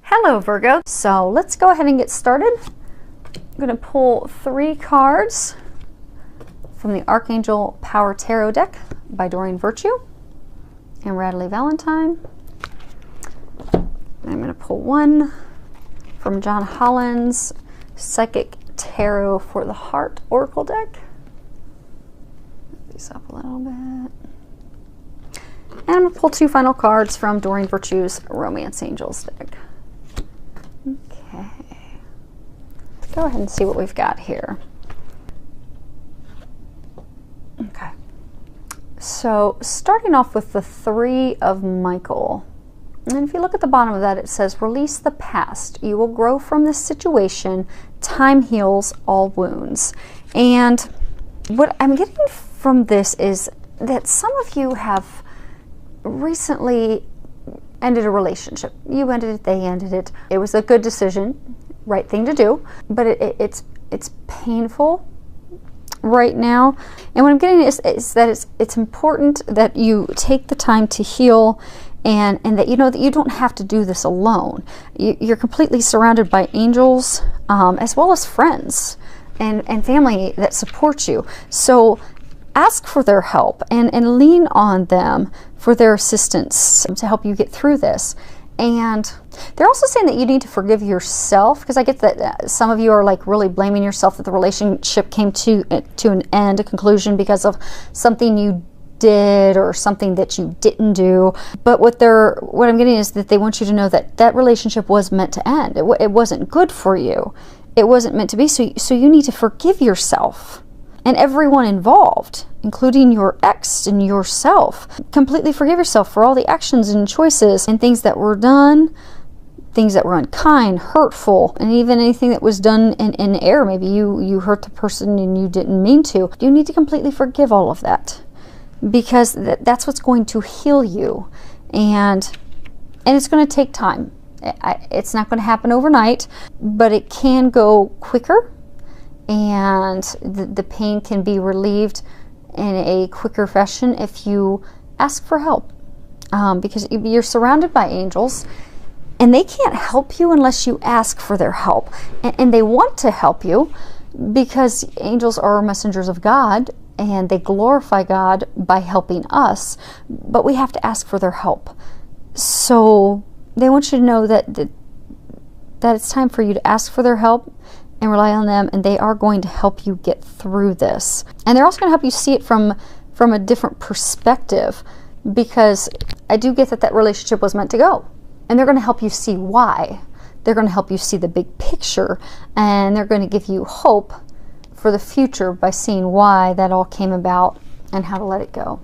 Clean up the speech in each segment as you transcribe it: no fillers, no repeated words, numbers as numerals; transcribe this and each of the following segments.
Hello Virgo. So let's go ahead and get started. I'm going to pull 3 cards from the Archangel Power Tarot deck by Doreen Virtue and Radley Valentine. I'm going to pull 1 from John Holland's Psychic Tarot for the Heart Oracle deck. Move these up a little bit. And I'm going to pull 2 final cards from Doreen Virtue's Romance Angels deck. Okay. Let's go ahead and see what we've got here. Okay. So starting off with the 3 of Michael. And if you look at the bottom of that, it says, release the past. You will grow from this situation. Time heals all wounds. And what I'm getting from this is that some of you have recently ended a relationship. You ended it, they ended it. It was a good decision, right thing to do, but it's painful right now. And what I'm getting is that it's important that you take the time to heal, and that you know that you don't have to do this alone. You're completely surrounded by angels, as well as friends and family that support you. So ask for their help and lean on them for their assistance to help you get through this. And they're also saying that you need to forgive yourself, because I get that some of you are like really blaming yourself that the relationship came to an end, a conclusion, because of something you did or something that you didn't do. But what I'm getting is that they want you to know that that relationship was meant to end. It wasn't good for you. It wasn't meant to be. So you need to forgive yourself and everyone involved, including your ex and yourself. Completely forgive yourself for all the actions and choices and things that were done, things that were unkind, hurtful, and even anything that was done in error. Maybe you hurt the person and you didn't mean to. You need to completely forgive all of that, because that's what's going to heal you. And it's going to take time. It's not going to happen overnight, but it can go quicker, and the pain can be relieved in a quicker fashion if you ask for help, because you're surrounded by angels and they can't help you unless you ask for their help. And they want to help you because angels are messengers of God and they glorify God by helping us, but we have to ask for their help. So they want you to know that it's time for you to ask for their help and rely on them, and they are going to help you get through this. And they're also going to help you see it from a different perspective, because I do get that relationship was meant to go. And they're going to help you see why. They're going to help you see the big picture, and they're going to give you hope for the future by seeing why that all came about and how to let it go.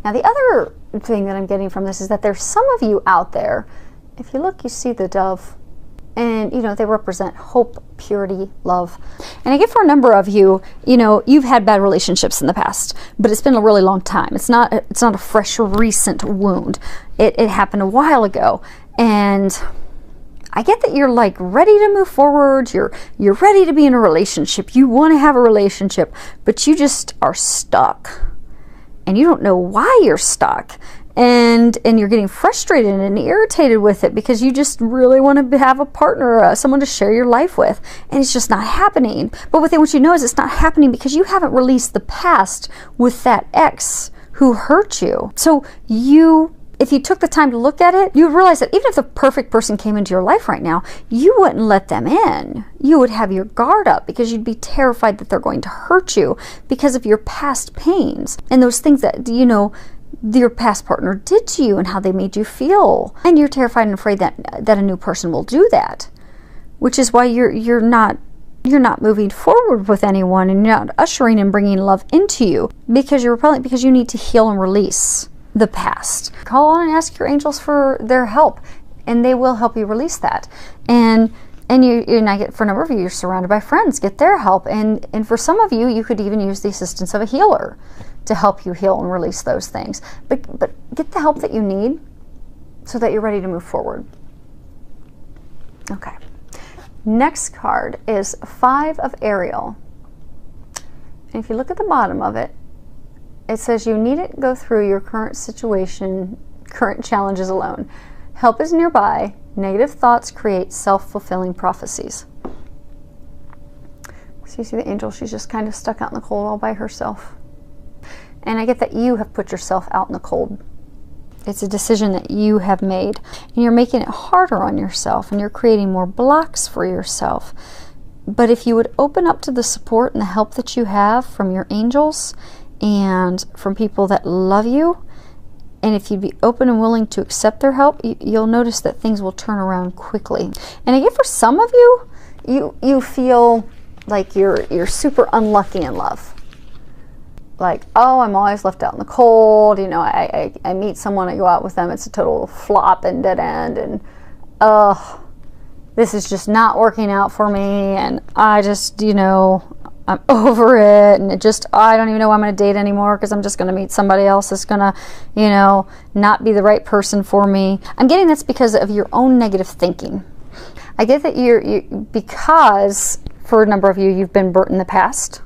Now, the other thing that I'm getting from this is that there's some of you out there, if you look, you see the dove. And, you know, they represent hope, purity, love. And I get for a number of you, you know, you've had bad relationships in the past, but it's been a really long time. It's not a fresh, recent wound. It happened a while ago. And I get that you're like ready to move forward. You're ready to be in a relationship. You want to have a relationship, but you just are stuck. And you don't know why you're stuck. And you're getting frustrated and irritated with it because you just really want to have a partner, someone to share your life with, and it's just not happening. But what they want you to know is it's not happening because you haven't released the past with that ex who hurt you. So if you took the time to look at it, you would realize that even if the perfect person came into your life right now, you wouldn't let them in. You would have your guard up because you'd be terrified that they're going to hurt you because of your past pains and those things that, you know, your past partner did to you and how they made you feel. And you're terrified and afraid that a new person will do that, which is why you're not moving forward with anyone, and you're not ushering and bringing love into you, because you're repelling, because you need to heal and release the past. Call on and ask your angels for their help, and they will help you release that. And I get, for a number of you, you're surrounded by friends. Get their help. And for some of you, you could even use the assistance of a healer to help you heal and release those things. But get the help that you need so that you're ready to move forward. Okay. Next card is 5 of Ariel. And if you look at the bottom of it, it says you needn't go through your current situation, current challenges alone. Help is nearby, Negative thoughts create self-fulfilling prophecies. So you see the angel, she's just kind of stuck out in the cold all by herself. And I get that you have put yourself out in the cold. It's a decision that you have made. And you're making it harder on yourself, and you're creating more blocks for yourself. But if you would open up to the support and the help that you have from your angels and from people that love you, and if you'd be open and willing to accept their help, you'll notice that things will turn around quickly. And again, for some of you, you feel like you're super unlucky in love. Like, oh, I'm always left out in the cold. You know, I meet someone, I go out with them, it's a total flop and dead end, and this is just not working out for me, and I just, you know, I'm over it, and I don't even know why I'm going to date anymore, because I'm just going to meet somebody else that's going to, you know, not be the right person for me. I'm getting that's because of your own negative thinking. I get that because for a number of you, you've been burnt in the past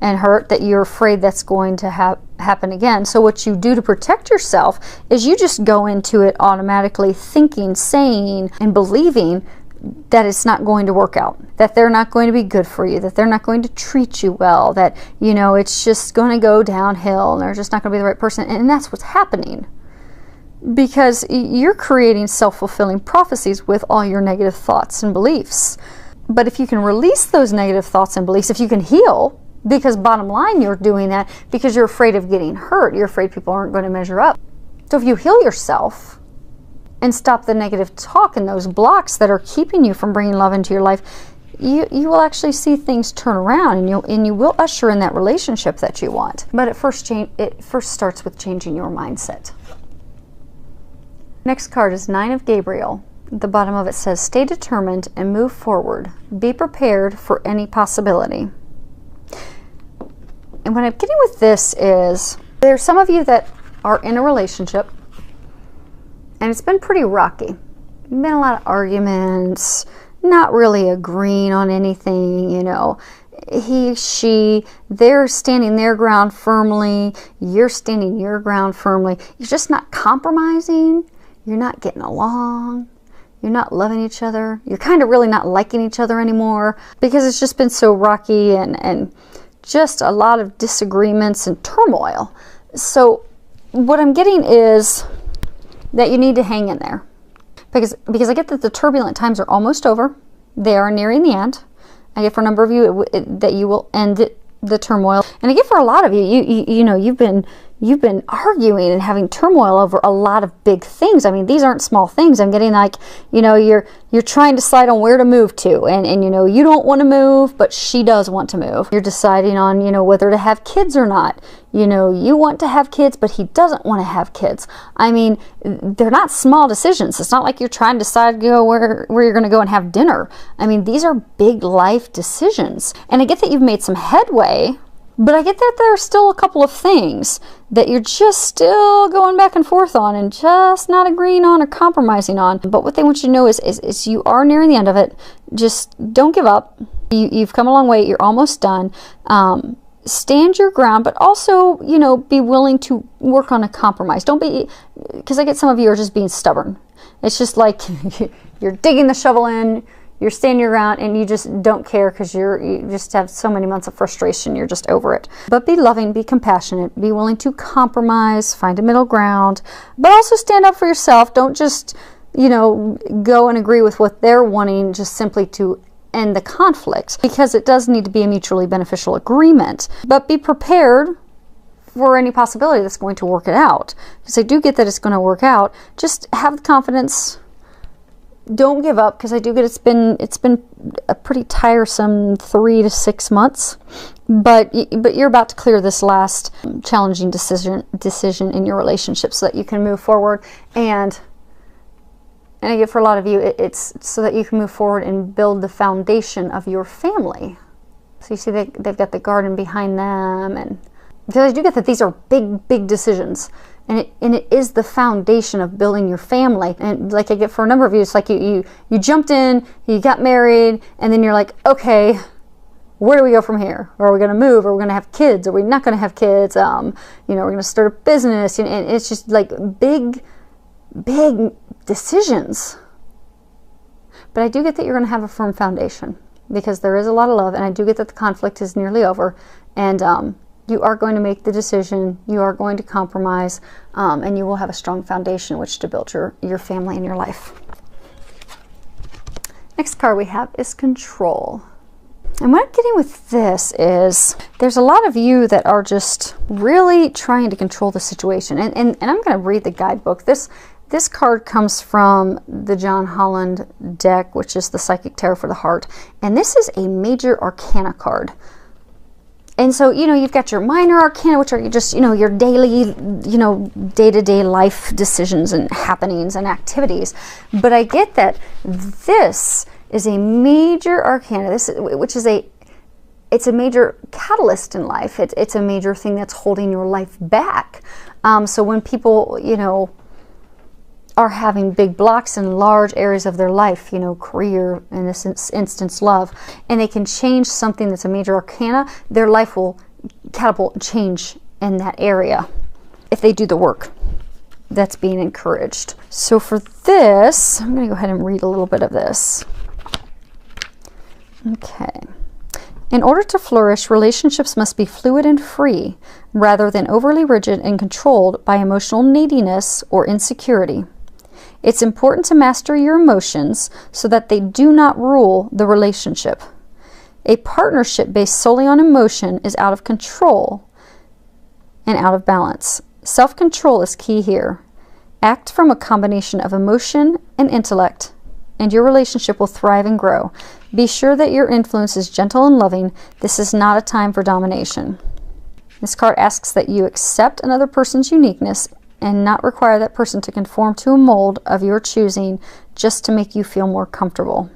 and hurt, that you're afraid that's going to happen again. So what you do to protect yourself is you just go into it automatically thinking, saying, and believing that it's not going to work out, that they're not going to be good for you, that they're not going to treat you well, that, you know, it's just going to go downhill and they're just not going to be the right person. And that's what's happening, because you're creating self-fulfilling prophecies with all your negative thoughts and beliefs. But if you can release those negative thoughts and beliefs, if you can heal, because bottom line, you're doing that because you're afraid of getting hurt, you're afraid people aren't going to measure up. So if you heal yourself and stop the negative talk and those blocks that are keeping you from bringing love into your life, you will actually see things turn around, and you will usher in that relationship that you want. But it first starts with changing your mindset. Next card is 9 of Gabriel. At the bottom of it says, stay determined and move forward. Be prepared for any possibility. And what I'm getting with this is, there's some of you that are in a relationship and it's been pretty rocky. Been a lot of arguments, not really agreeing on anything, you know. He, she, they're standing their ground firmly. You're standing your ground firmly. You're just not compromising. You're not getting along. You're not loving each other. You're kind of really not liking each other anymore, because it's just been so rocky and just a lot of disagreements and turmoil. So what I'm getting is that you need to hang in there, because I get that the turbulent times are almost over. They are nearing the end. I get for a number of you that you will end the turmoil, and I get for a lot of you, you know, you've been arguing and having turmoil over a lot of big things. I mean, these aren't small things. I'm getting like, you know, you're trying to decide on where to move to, and you know, you don't want to move, but she does want to move. You're deciding on, you know, whether to have kids or not. You know, you want to have kids, but he doesn't want to have kids. I mean, they're not small decisions. It's not like you're trying to decide, you know, where you're going to go and have dinner. I mean, these are big life decisions. And I get that you've made some headway, but I get that there are still a couple of things that you're just still going back and forth on and just not agreeing on or compromising on. But what they want you to know is you are nearing the end of it. Just don't give up. You've come a long way. You're almost done. Stand your ground, but also, you know, be willing to work on a compromise. Don't be, because I get some of you are just being stubborn. It's just like you're digging the shovel in, you're standing your ground, and you just don't care because you just have so many months of frustration. You're just over it. But be loving, be compassionate, be willing to compromise, find a middle ground, but also stand up for yourself. Don't just, you know, go and agree with what they're wanting just simply to end the conflict, because it does need to be a mutually beneficial agreement. But be prepared for any possibility that's going to work it out, because I do get that it's going to work out. Just have the confidence. Don't give up, because I do get it's been a pretty tiresome 3 to 6 months, but you're about to clear this last challenging decision in your relationship so that you can move forward. And I get for a lot of you, it's so that you can move forward and build the foundation of your family. So you see they've got the garden behind them, and because I do get that these are big decisions. And it is the foundation of building your family. And like I get for a number of you, it's like you jumped in, you got married, and then you're like, okay, where do we go from here? Are we going to move? Are we going to have kids? Are we not going to have kids? You know, we're going to start a business. And it's just like big decisions. but I do get that you're going to have a firm foundation because there is a lot of love, and I do get that the conflict is nearly over, and you are going to make the decision, you are going to compromise, and you will have a strong foundation which to build your family and your life. Next card we have is Control. And what I'm getting with this is there's a lot of you that are just really trying to control the situation. And I'm going to read the guidebook. This card comes from the John Holland deck, which is the Psychic Tarot for the Heart. And this is a major arcana card. And so, you know, you've got your minor arcana, which are just, you know, your daily, you know, day-to-day life decisions and happenings and activities. But I get that this is a major arcana, which is it's a major catalyst in life. It's a major thing that's holding your life back. So when people, you know, are having big blocks in large areas of their life, you know, career, in this instance, love, and they can change something that's a major arcana, their life will catapult and change in that area if they do the work that's being encouraged. So for this, I'm going to go ahead and read a little bit of this. Okay. In order to flourish, relationships must be fluid and free, rather than overly rigid and controlled by emotional neediness or insecurity. It's important to master your emotions so that they do not rule the relationship. A partnership based solely on emotion is out of control and out of balance. Self-control is key here. Act from a combination of emotion and intellect, and your relationship will thrive and grow. Be sure that your influence is gentle and loving. This is not a time for domination. This card asks that you accept another person's uniqueness and not require that person to conform to a mold of your choosing just to make you feel more comfortable.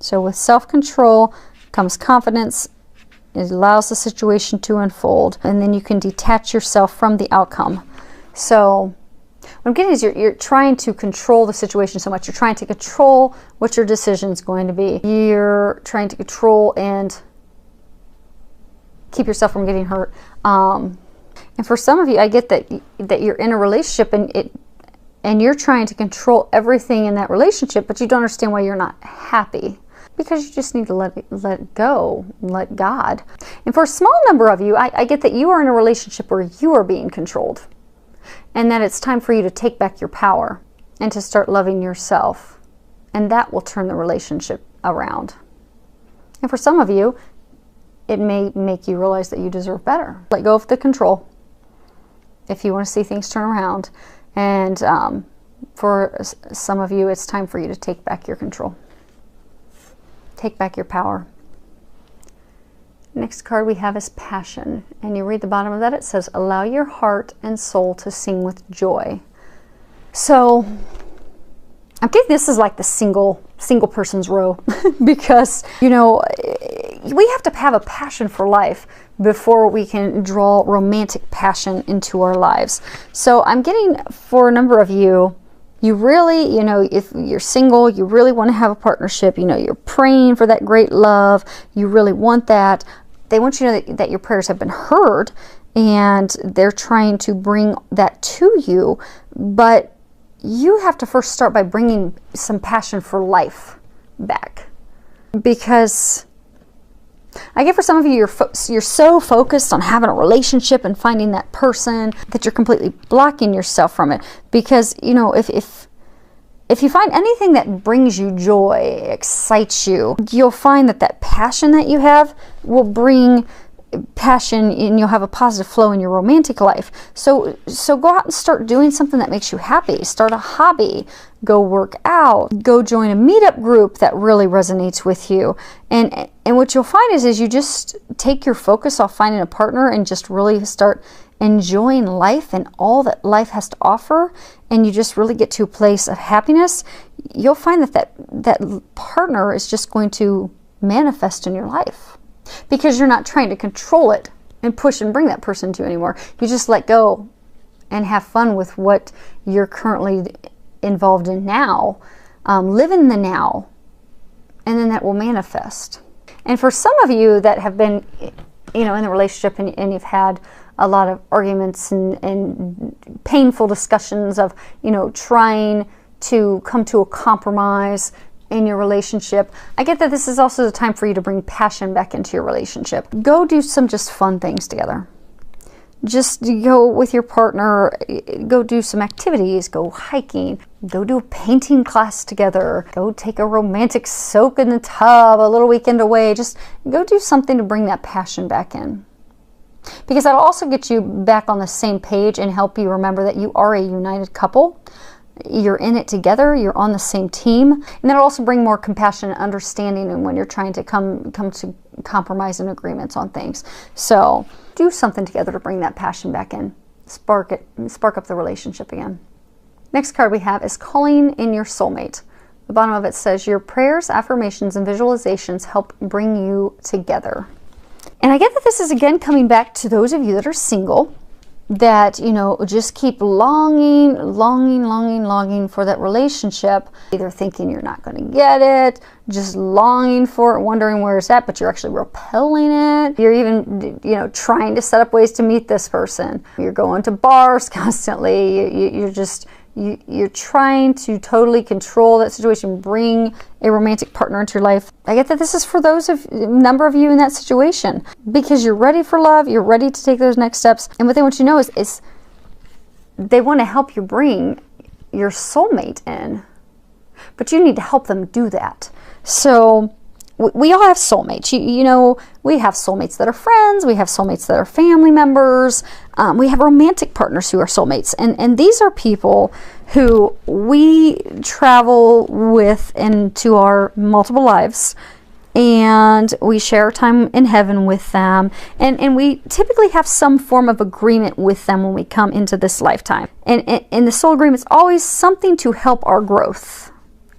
So with self-control comes confidence. It allows the situation to unfold, and then you can detach yourself from the outcome. So what I'm getting is you're trying to control the situation so much. You're trying to control what your decision is going to be. You're trying to control and keep yourself from getting hurt. And for some of you, I get that you're in a relationship and you're trying to control everything in that relationship, but you don't understand why you're not happy. Because you just need to let it go, let God. And for a small number of you, I get that you are in a relationship where you are being controlled. And that it's time for you to take back your power and to start loving yourself. And that will turn the relationship around. And for some of you, it may make you realize that you deserve better. Let go of the control if you want to see things turn around. And for some of you, it's time for you to take back your control. Take back your power. Next card we have is Passion. And you read the bottom of that, it says, allow your heart and soul to sing with joy. So I think this is like the single person's row because, you know, we have to have a passion for life before we can draw romantic passion into our lives. So I'm getting, for a number of you, you really, you know, if you're single, you really want to have a partnership, you know, you're praying for that great love, you really want that. They want you to know that your prayers have been heard and they're trying to bring that to you, but you have to first start by bringing some passion for life back. Because I get for some of you, you're so focused on having a relationship and finding that person that you're completely blocking yourself from it. Because, you know, if you find anything that brings you joy, excites you, you'll find that passion that you have will bring passion, and you'll have a positive flow in your romantic life. So go out and start doing something that makes you happy. Start a hobby. Go work out. Go join a meetup group that really resonates with you. And what you'll find is you just take your focus off finding a partner and just really start enjoying life and all that life has to offer, and you just really get to a place of happiness. You'll find that partner is just going to manifest in your life. Because you're not trying to control it and push and bring that person to you anymore. You just let go and have fun with what you're currently involved in now. Live in the now, and then that will manifest. And for some of you that have been, you know, in a relationship and you've had a lot of arguments and painful discussions of, you know, trying to come to a compromise, in your relationship. I get that this is also the time for you to bring passion back into your relationship. Go do some just fun things together. Just go with your partner, go do some activities, go hiking, go do a painting class together, go take a romantic soak in the tub, a little weekend away. Just go do something to bring that passion back in. Because that'll also get you back on the same page and help you remember that you are a united couple. You're in it together, you're on the same team, and that'll also bring more compassion and understanding and when you're trying to come to compromise and agreements on things. So do something together to bring that passion back in. Spark up the relationship again. Next card we have is calling in your soulmate. The bottom of it says, your prayers, affirmations, and visualizations help bring you together. And I get that this is again coming back to those of you that are single, that, you know, just keep longing for that relationship, either thinking you're not going to get it, just longing for it, wondering where it's at, but you're actually repelling it. You're even, you know, trying to set up ways to meet this person. You're going to bars constantly. You're trying to totally control that situation, bring a romantic partner into your life. I get that this is for number of you in that situation, because you're ready for love, you're ready to take those next steps. And what they want you to know is they want to help you bring your soulmate in, but you need to help them do that. So we all have soulmates. You know, we have soulmates that are friends. We have soulmates that are family members. We have romantic partners who are soulmates. And these are people who we travel with into our multiple lives. And we share time in heaven with them. And we typically have some form of agreement with them when we come into this lifetime. And the soul agreement is always something to help our growth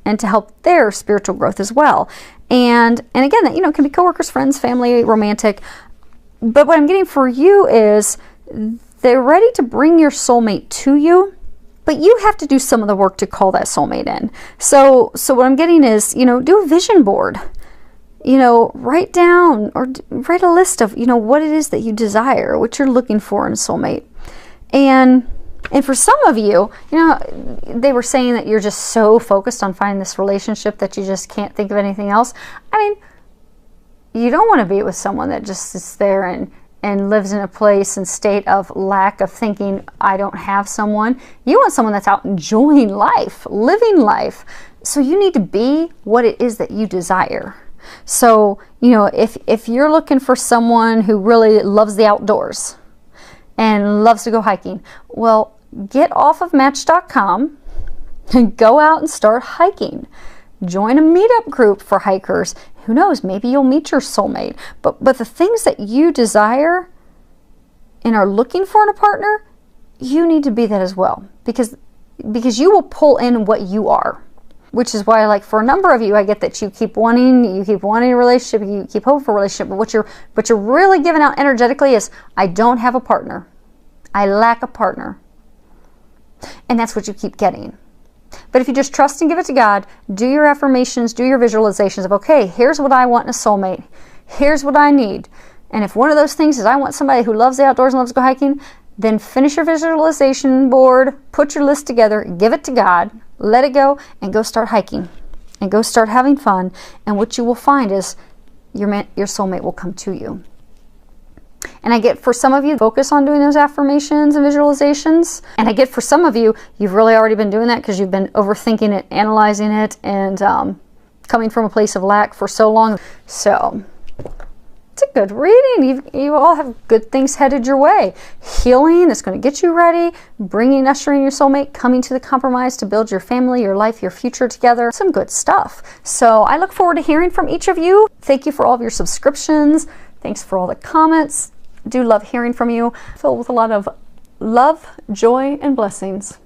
and to help their spiritual growth as well. And again, that, you know, can be coworkers, friends, family, romantic. But what I'm getting for you is they're ready to bring your soulmate to you, but you have to do some of the work to call that soulmate in. So what I'm getting is, you know, do a vision board. You know, write down or write a list of, you know, what it is that you desire, what you're looking for in a soulmate. And for some of you, you know, they were saying that you're just so focused on finding this relationship that you just can't think of anything else. I mean, you don't want to be with someone that just sits there and lives in a place and state of lack of thinking, I don't have someone. You want someone that's out enjoying life, living life. So you need to be what it is that you desire. So, you know, if you're looking for someone who really loves the outdoors and loves to go hiking, well, get off of Match.com and go out and start hiking. Join a meetup group for hikers. Who knows, maybe you'll meet your soulmate. But the things that you desire and are looking for in a partner, you need to be that as well. Because you will pull in what you are. Which is why, like, for a number of you, I get that you keep wanting a relationship, you keep hoping for a relationship, but what you're really giving out energetically is, I don't have a partner. I lack a partner. And that's what you keep getting. But if you just trust and give it to God, do your affirmations, do your visualizations of, okay, here's what I want in a soulmate. Here's what I need. And if one of those things is I want somebody who loves the outdoors and loves to go hiking, then finish your visualization board, put your list together, give it to God, let it go, and go start hiking. And go start having fun. And what you will find is your soulmate will come to you. And I get for some of you, focus on doing those affirmations and visualizations. And I get for some of you, you've really already been doing that because you've been overthinking it, analyzing it, and coming from a place of lack for so long. So it's a good reading. You all have good things headed your way. Healing that's going to get you ready, ushering your soulmate, coming to the compromise to build your family, your life, your future together. Some good stuff. So I look forward to hearing from each of you. Thank you for all of your subscriptions. Thanks for all the comments. I do love hearing from you. Filled with a lot of love, joy, and blessings.